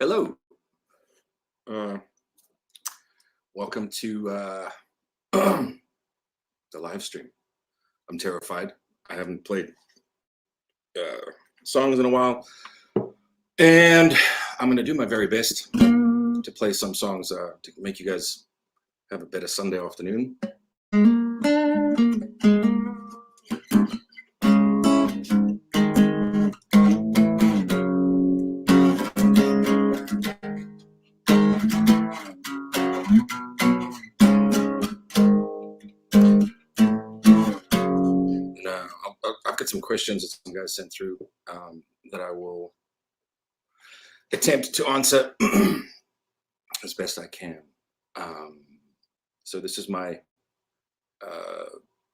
Hello. Welcome to the live stream. I'm terrified. I haven't played songs in a while, and I'm going to do my very best to play some songs to make you guys have a better Sunday afternoon. I've got some questions that some guys sent through that I will attempt to answer as best I can. So this is my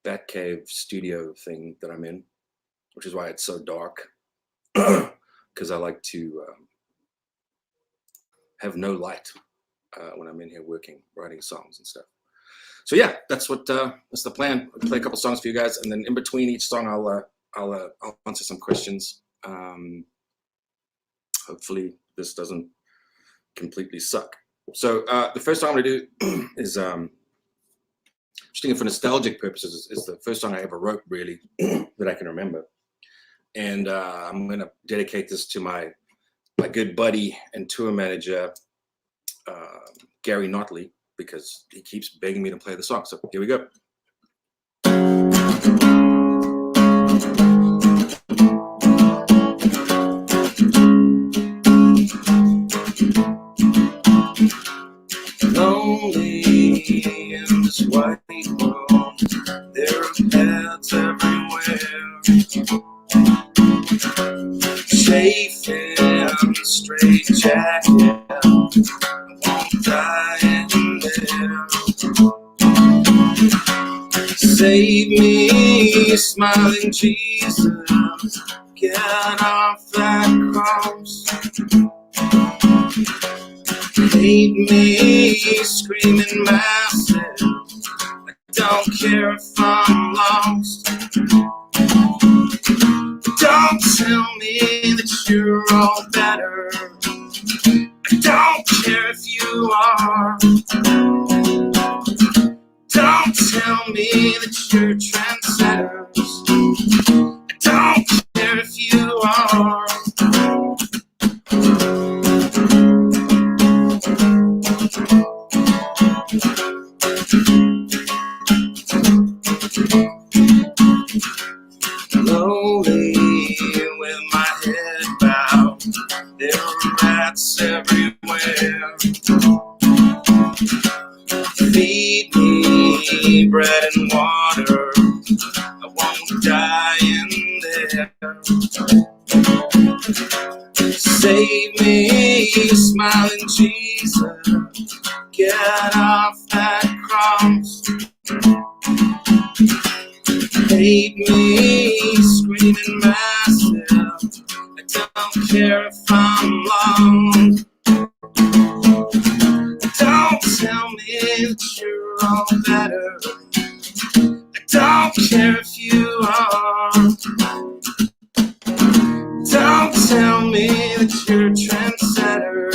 Batcave studio thing that I'm in, which is why it's so dark, because I like to have no light when I'm in here working, writing songs and stuff. So yeah, that's the plan. I'll play a couple songs for you guys, and then in between each song, I'll answer some questions. Hopefully, this doesn't completely suck. So the first song I'm gonna do is just thinking for nostalgic purposes, is the first song I ever wrote, really, that I can remember, and I'm gonna dedicate this to my good buddy and tour manager, Gary Notley, because he keeps begging me to play the song. So here we go. Lonely in this white room, there are paths everywhere, chafing the straight jacket, I won't die in there. Save me, smiling Jesus, get off that cross. Hate me, screaming massive, I don't care if I'm lost. Don't tell me that you're all better, I don't care if you are. Don't tell me that you're trendsetters, I don't care if you are. Slowly, with my head bowed, there are rats everywhere. Feed me bread and water, I won't die in there. Save me, smiling Jesus, get off that cross. Hate me, screaming massive, I don't care if I'm lost. Don't tell me that you're all better, I don't care if you are. Don't tell me that you're a trendsetter,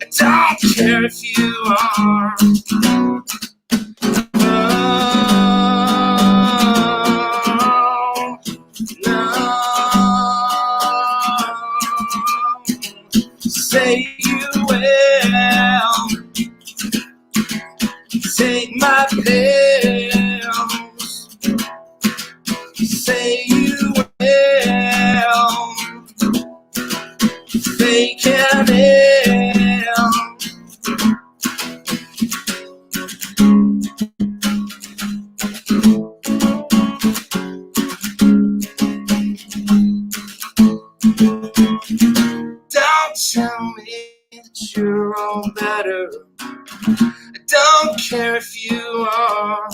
I don't care if you are. Say you will take my pills. Say you will fake an ill. Don't tell me that you're all better, I don't care if you are.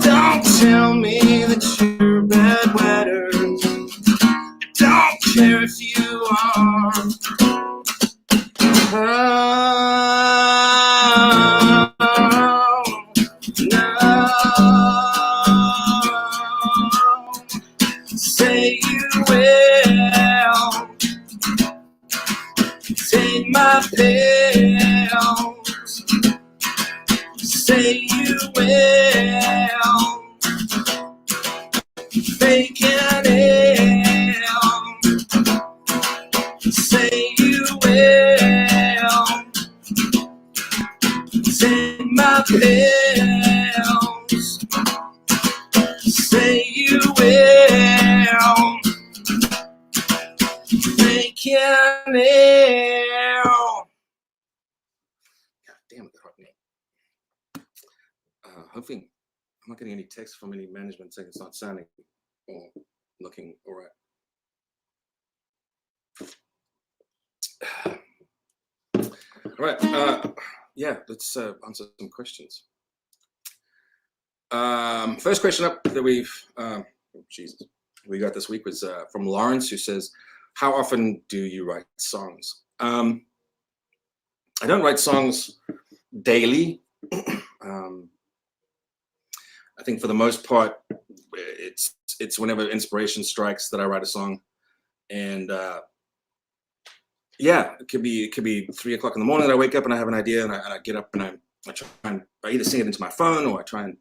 Don't tell me that you're bedwetters, I don't care if you are. Oh, no. Say you will my pills. Say you will. Faking it. Say you will. Take my pills. Say you will. Faking it. God damn it, hot me. Hopefully, I'm not getting any text from any management saying it's not sounding or looking all right. All right. Yeah, let's answer some questions. First question up that we got this week was from Lawrence, who says, "How often do you write songs?" I don't write songs daily. I think for the most part, it's whenever inspiration strikes that I write a song, and yeah, it could be 3 o'clock in the morning that I wake up and I have an idea, and I get up and I try and I either sing it into my phone, or I try and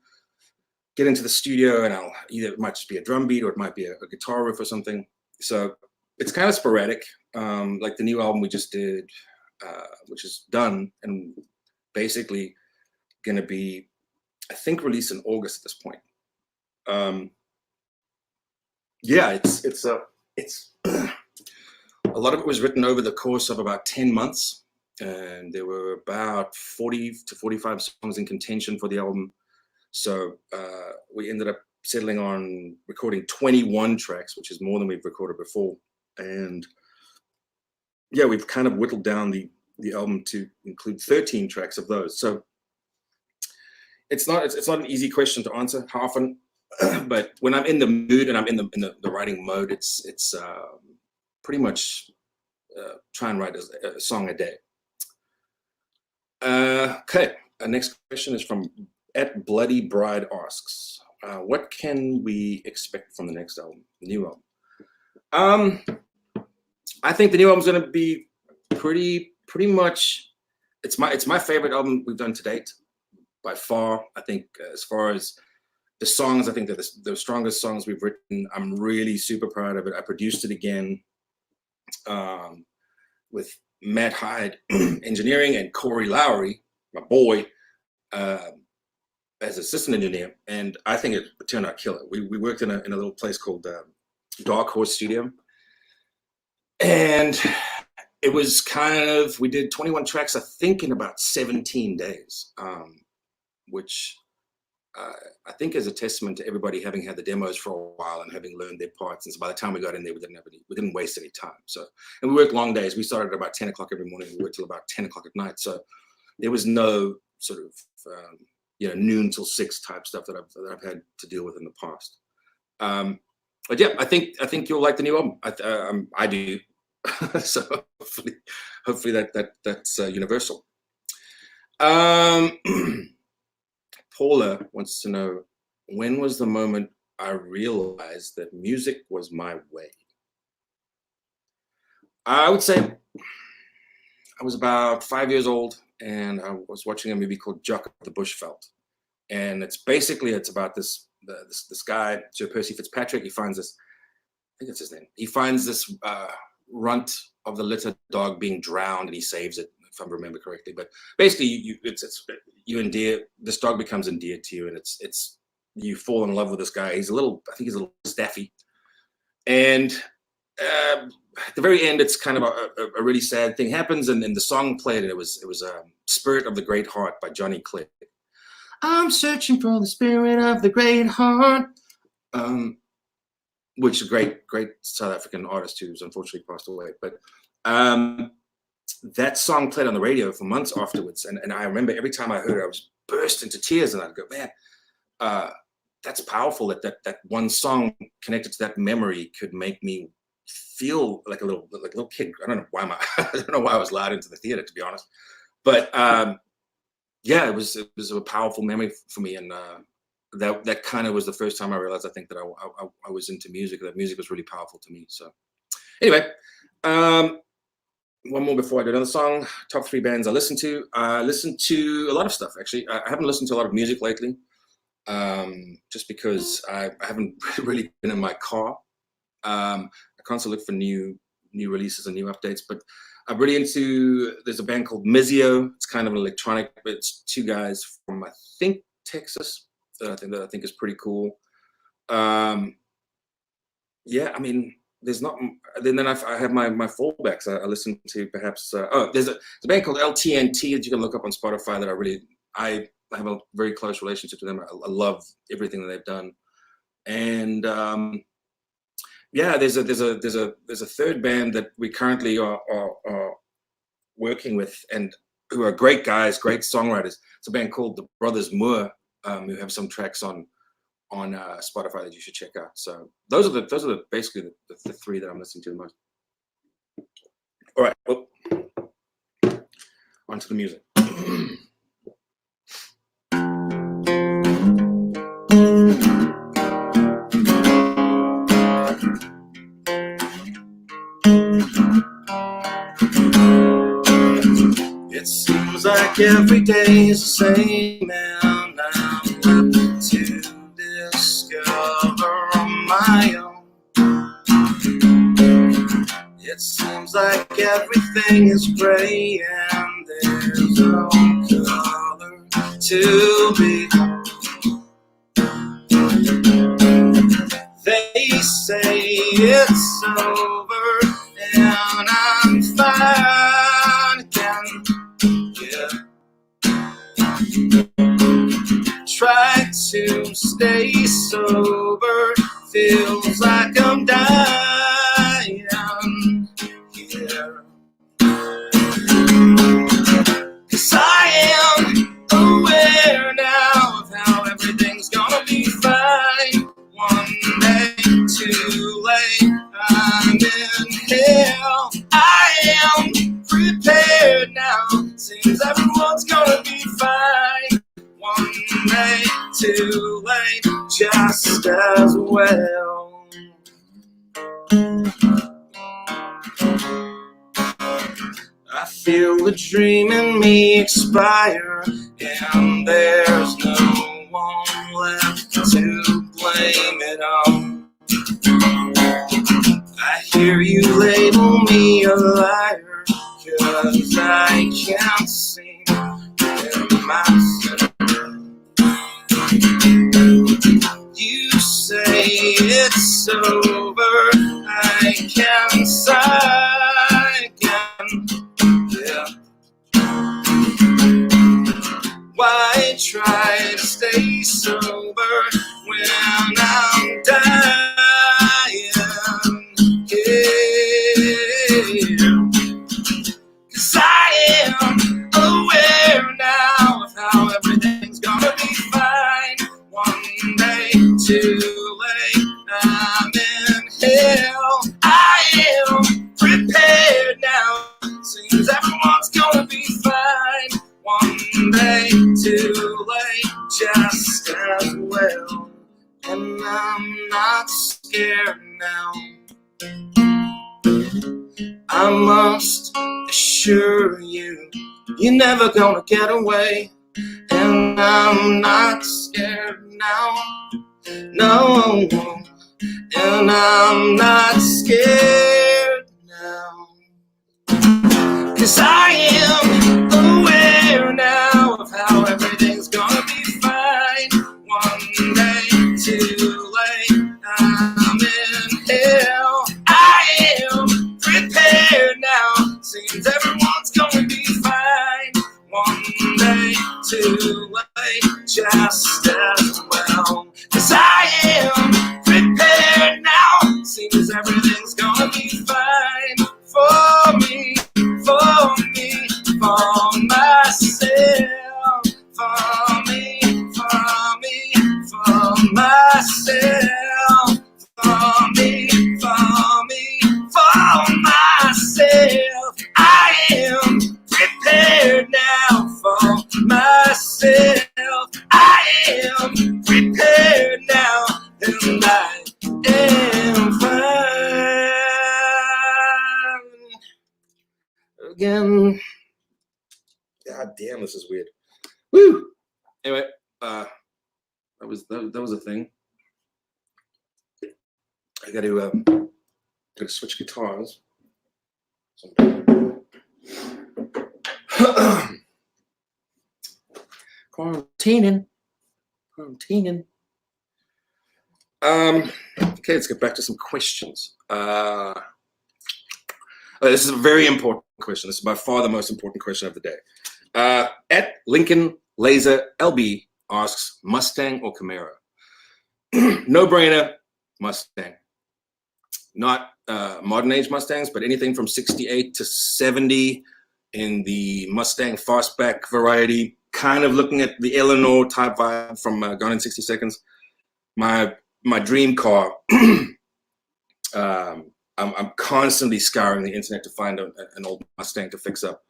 get into the studio, and it might just be a drum beat, or it might be a guitar riff or something. So it's kind of sporadic. Like the new album we just did, which is done and basically going to be, I think, released in August at this point. Yeah, it's a lot of it was written over the course of about 10 months, and there were about 40 to 45 songs in contention for the album. So we ended up settling on recording 21 tracks, which is more than we've recorded before. And yeah, we've kind of whittled down the album to include 13 tracks of those. So it's not an easy question to answer, how often, but when I'm in the mood and I'm in the writing mode, it's pretty much try and write a song a day. Okay, our next question is from @Bloody Bride asks, what can we expect from the next album, the new album? I think the new album's going to be pretty much. It's my favorite album we've done to date, by far. I think as far as the songs, I think that the strongest songs we've written. I'm really super proud of it. I produced it again with Matt Hyde engineering and Corey Lowry, my boy, as assistant engineer, and I think it turned out killer. We worked in a little place called Dark Horse Studio, and it was we did 21 tracks, I think, in about 17 days, which I think is a testament to everybody having had the demos for a while and having learned their parts. And so by the time we got in there, we didn't waste any time. So, and we worked long days. We started at about 10 o'clock every morning. We worked till about 10 o'clock at night. So there was no sort of noon till 6 type stuff that I've had to deal with in the past. But yeah, I think you'll like the new album. I do. So hopefully that's universal. Paula wants to know, when was the moment I realized that music was my way? I would say I was about 5 years old, and I was watching a movie called Jock of the Bushveld, and it's about this guy, Sir Percy Fitzpatrick. He finds this, I think that's his name. He finds this runt of the litter dog being drowned, and he saves it, if I remember correctly. But basically, this dog becomes endeared to you, and it's you fall in love with this guy. He's a little staffy, and at the very end, it's kind of a really sad thing happens, and the song played, and it was "Spirit of the Great Heart" by Johnny Clegg. I'm searching for the spirit of the great heart, which is a great South African artist who's unfortunately passed away. But that song played on the radio for months afterwards, and I remember every time I heard it, I was burst into tears, and I'd go, man, that's powerful. That one song connected to that memory could make me feel like a little kid. I don't know why I was allowed into the theater, to be honest, but yeah, it was a powerful memory for me, and that kind of was the first time I realized, I think, that I was into music. That music was really powerful to me. So anyway, one more before I do another song. Top 3 bands I listen to. I listen to a lot of stuff, actually. I haven't listened to a lot of music lately, just because I haven't really been in my car. I constantly look for new releases and new updates, but I'm really into, there's a band called Mizio. It's kind of an electronic, but it's 2 guys from, I think, Texas, that I think is pretty cool. Yeah, I mean, there's not, then I have my fallbacks. I listen to perhaps, there's a band called LTNT that you can look up on Spotify that I have a very close relationship to them. I love everything that they've done. And yeah, there's a 3rd band that we currently are working with, and who are great guys, great songwriters. It's a band called the Brothers Moore, who have some tracks on Spotify that you should check out. So those are basically the 3 that I'm listening to the most. All right, well, on to the music. It seems like every day is the same, and I'm left to discover on my own. It seems like everything is gray and there's no color to be. They say it's over and I'm fine again. Yeah. Try to stay sober, feels like I'm dying. Yeah. 'Cause I am aware now of how everything's gonna be fine. One day too late, I'm in hell. I am prepared now, seems everyone's gonna be fine. One day too late, just as well. I feel the dream in me expire, and there's no one left to blame it on. I hear you label me a liar, 'cause I can't seem to get myself. You say it's over, I can sigh again. Yeah. Why try to stay sober when I'm dying? Yeah. 'Cause I am aware now of how everything's gonna be fine. One day too late, I'm in hell. I am prepared now, seems everyone's gonna be fine. One day too late, just as well. And I'm not scared now. I must assure you, you're never gonna get away. And I'm not scared now. No, and I'm not scared now. 'Cause I am aware now of how everything's gonna be fine. One day too late, I'm in hell. I am prepared now, seems everyone's gonna be fine. One day too late, just as well. 'Cause I am prepared now, seems everything's gonna be fine. For me, for myself. again. God damn, this is weird. Woo! Anyway, that was a thing. I got to switch guitars. Quarantining. Okay, let's get back to some questions. This is a very important question. This is by far the most important question of the day. At Lincoln Laser LB asks, Mustang or Camaro? No brainer, Mustang. Not modern age Mustangs, but anything from 68 to 70 in the Mustang fastback variety, kind of looking at the Eleanor type vibe from Gone in 60 Seconds. My dream car. I'm constantly scouring the internet to find an old Mustang to fix up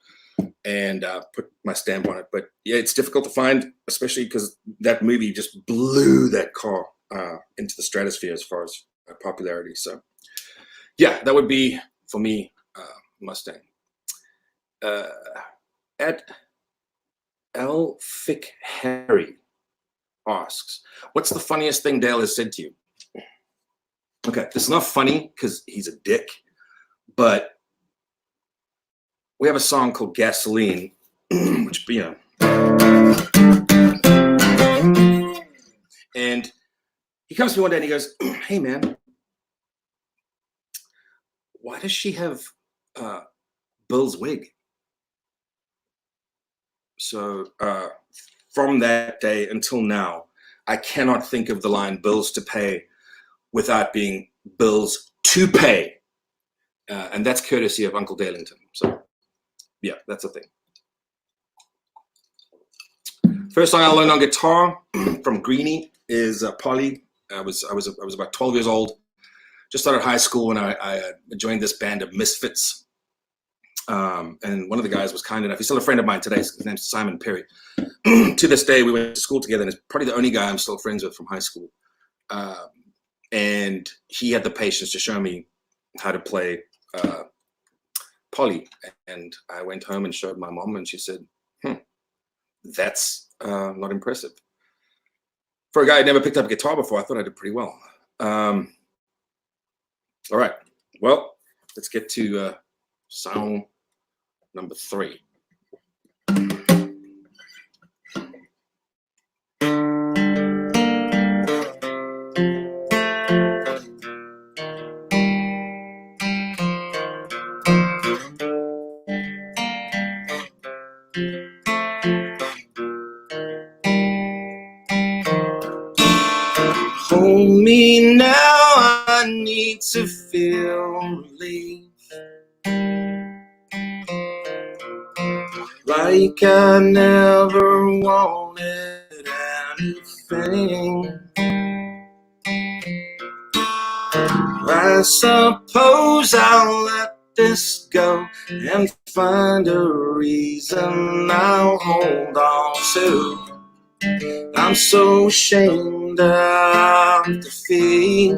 and put my stamp on it. But yeah, it's difficult to find, especially because that movie just blew that car into the stratosphere as far as popularity. So yeah, that would be, for me, Mustang. At L. Fick Harry asks, what's the funniest thing Dale has said to you? Okay, this is not funny because he's a dick, but we have a song called Gasoline, which, you know, and he comes to me one day and he goes, hey man, why does she have Bill's wig? So from that day until now, I cannot think of the line bills to pay without being bills to pay. And that's courtesy of Uncle Dalington. So yeah, that's a thing. First song I learned on guitar from Greenie is Polly. I was about 12 years old. Just started high school when I joined this band of misfits. And one of the guys was kind enough. He's still a friend of mine today. His name's Simon Perry. To this day, we went to school together, and he's probably the only guy I'm still friends with from high school. And he had the patience to show me how to play Polly. And I went home and showed my mom, and she said, that's not impressive. For a guy who never picked up a guitar before, I thought I did pretty well. All right. Well, let's get to song number 3. Hold me now, I need to feel relief. Like I never wanted anything. I suppose I'll let this go and find a reason I'll hold on to. I'm so ashamed of defeat.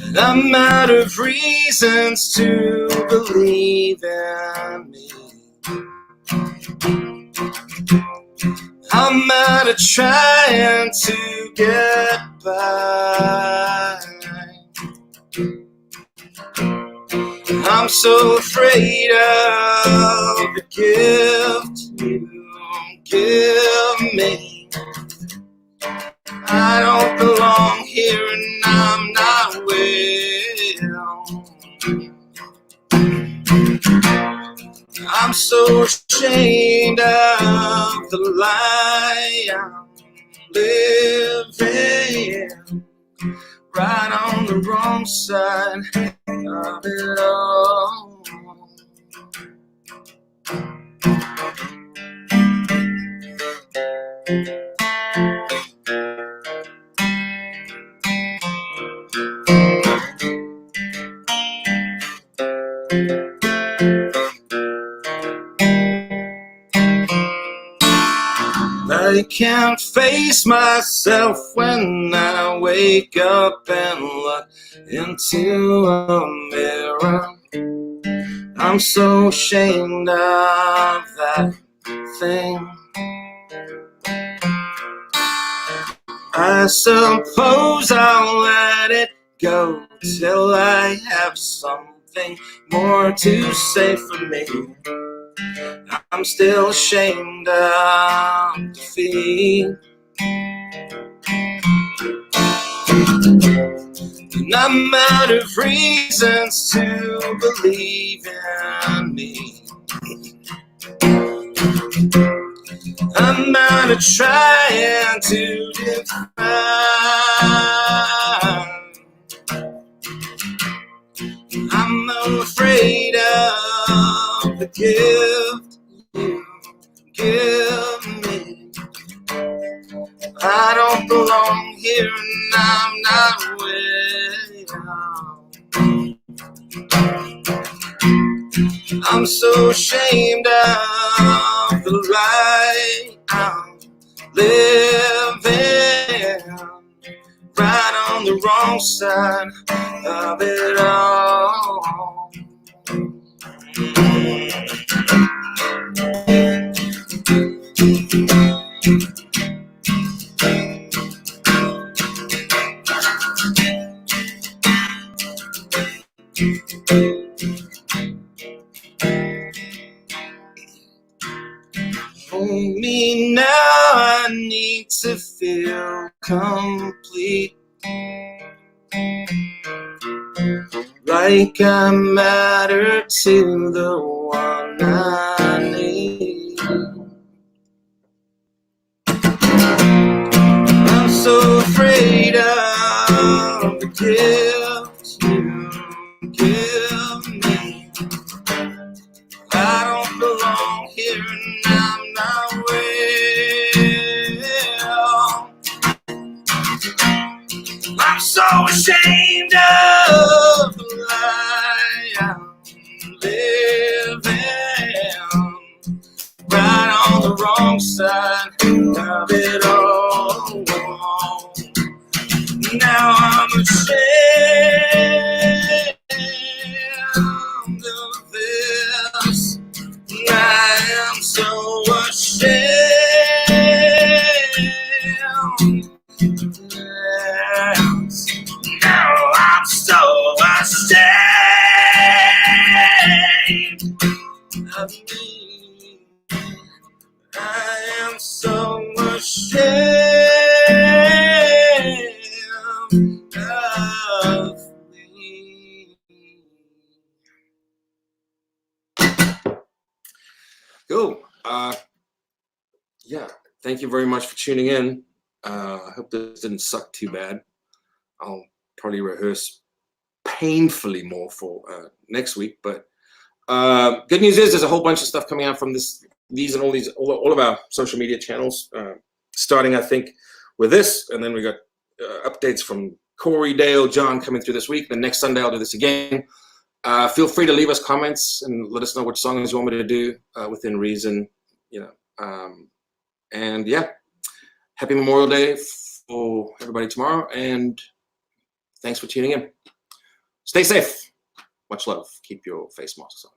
And I'm out of reasons to believe in me. I'm out of trying to get by. I'm so afraid of the gift you give me. I don't belong here and I'm not well. I'm so ashamed of the lie I'm living, right on the wrong side of it all. I can't face face myself when I wake up and look into a mirror. I'm so ashamed of that thing. I suppose I'll let it go till I have something more to say for me. I'm still ashamed of defeat. And I'm out of reasons to believe in me. I'm out of trying to define. I'm afraid of the gift you give me. I don't belong here and I'm not well. I'm so ashamed of the life I'm living, right on the wrong side of it all. Hold me now, I need to feel complete. Like I matter to the one I need. I'm so afraid of the gifts you give me. I don't belong here and I'm not well. I'm so ashamed of the lie I'm living, right on the wrong side of it all. Now I'm ashamed of this. I am so ashamed. Now I'm so ashamed of me. I am so ashamed of me. Cool. Yeah, thank you very much for tuning in. I hope this didn't suck too bad. I'll probably rehearse painfully more for next week. But good news is there's a whole bunch of stuff coming out from all of our social media channels. Starting, I think, with this, and then we got updates from Corey, Dale, John coming through this week. The next Sunday I'll do this again. Feel free to leave us comments and let us know which songs you want me to do within reason, and yeah, happy Memorial Day for everybody tomorrow, and thanks for tuning in. Stay safe. Much love. Keep your face masks on.